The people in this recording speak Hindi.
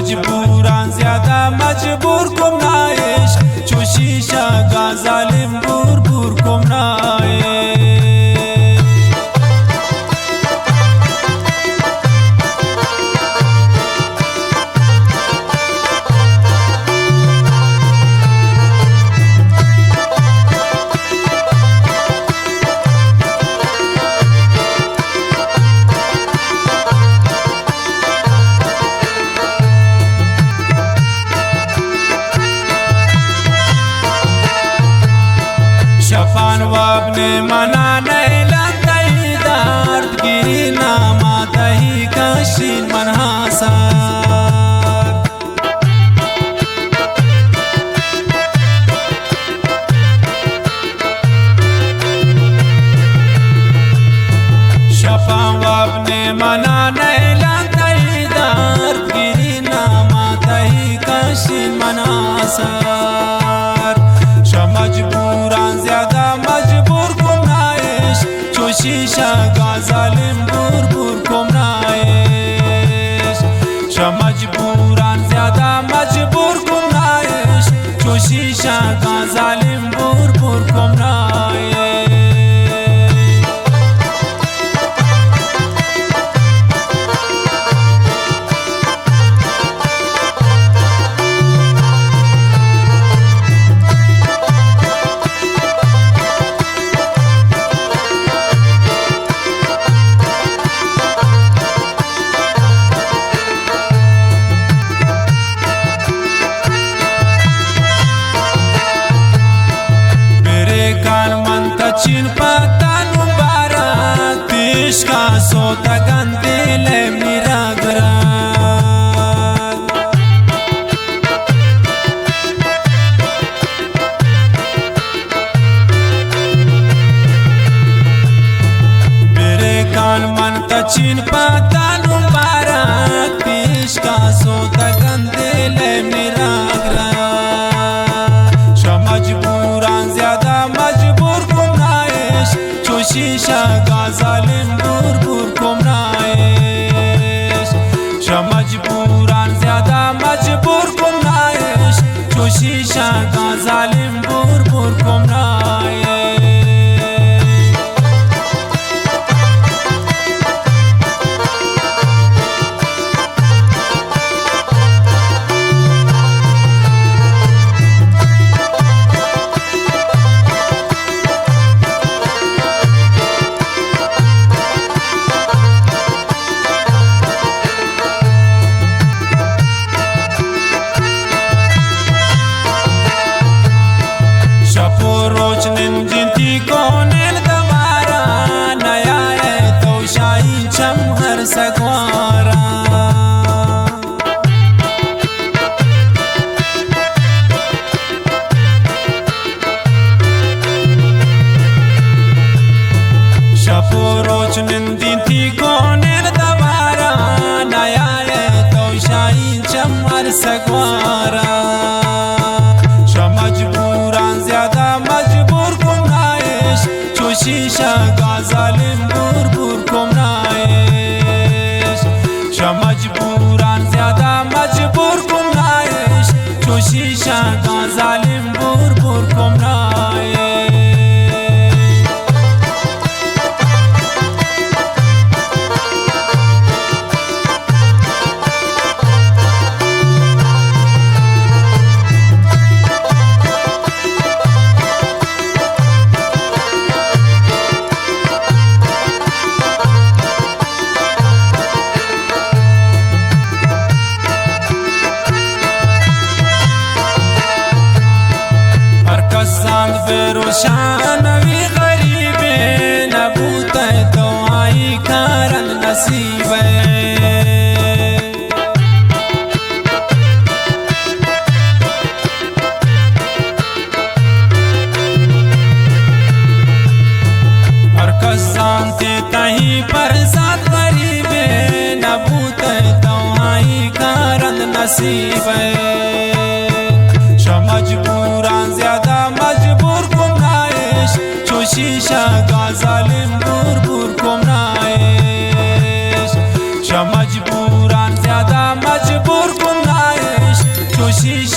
मजबूरान ज्यादा मजबूर कुम नाइश चो शीशा गा जालिम बूर बूर कुम नाइश शफान वाबने मना नहीं लगई दर्द गिरी नामा दही कशीन मनहासा शफान वाबने मना नहीं लगई दर्द गिरी नामा दही कशीन मनहासा मजबूरान ज्यादा मजबूर कुम नाइश चो शीशा गा जालिम बूर बूर कुम नाइश मजबूरान ज्यादा मजबूर कुम नाइश चो शीशा गा जालिम बूर बूर कुम नाइश चीन पतान मुबारक देश का सोता गंदे मेरा घरा मेरे कान मन का चीन पतान मुबारक देश का सोता गंदे मेरा घरा मजबूरान ज्यादा मजबूर चो शीशा गा जालिम बूर बूर कुम नाइश मजबूरान ज्यादा मजबूर कुम नाइश चो शीशा गा जालिम बूर बूर कुम नाइश रोज निंदी कोनेल दवारा नया है तो शाही चम हर सगवारा शपो रोज निंदी कोनेल दवारा नया है तो शाही चम हर सगवारा मजबूरान ज्यादा मजबूर कुम नाइश चो शीशा गा जालिम बूर बूर कुम नाइश मजबूरान ज्यादा मजबूर कुम नाइश चो शीशा गा जालिम बूर बूर कुम नाइश बेरोशान भी गरीब नबूत तो आई करन नसीब हर कसानते तही पर साथ गरीब नबूत तो आई करन नसीब मजबूरान ज्यादा मजबूर कुम नाइश चो शीशा गा जालिम बूर बूर कुम नाइश मजबूरान ज्यादा मजबूर कुम नाइश